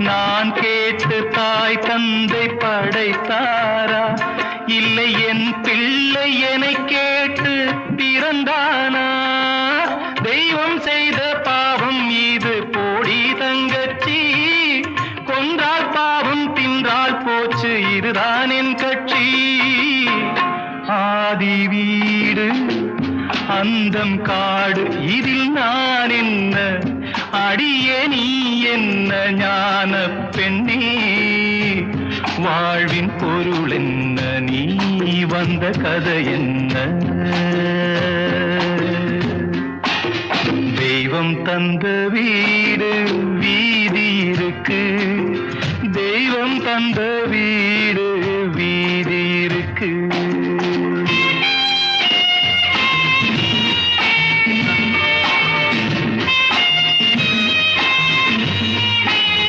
நான் கேட்டு தாய் தந்தை படைத்தாரா? இல்லை என் பிள்ளை என்னை கேட்டு பிறந்தானா? தெய்வம் செய்த பாவம் இது போடி தங்கச்சி, கொன்றால் பாவம் தின்றால் போச்சு இதுதான் என் கட்சி. ஆதி வீடு அந்தம் காடு இதில் நான் என்ன, அடியே நீ என்ன ஞான பெண்ணே? வாழ்வின் பொருள் என்ன, நீ வந்த கதை என்ன? தெய்வம் தந்த வீடு வீதி இருக்கு,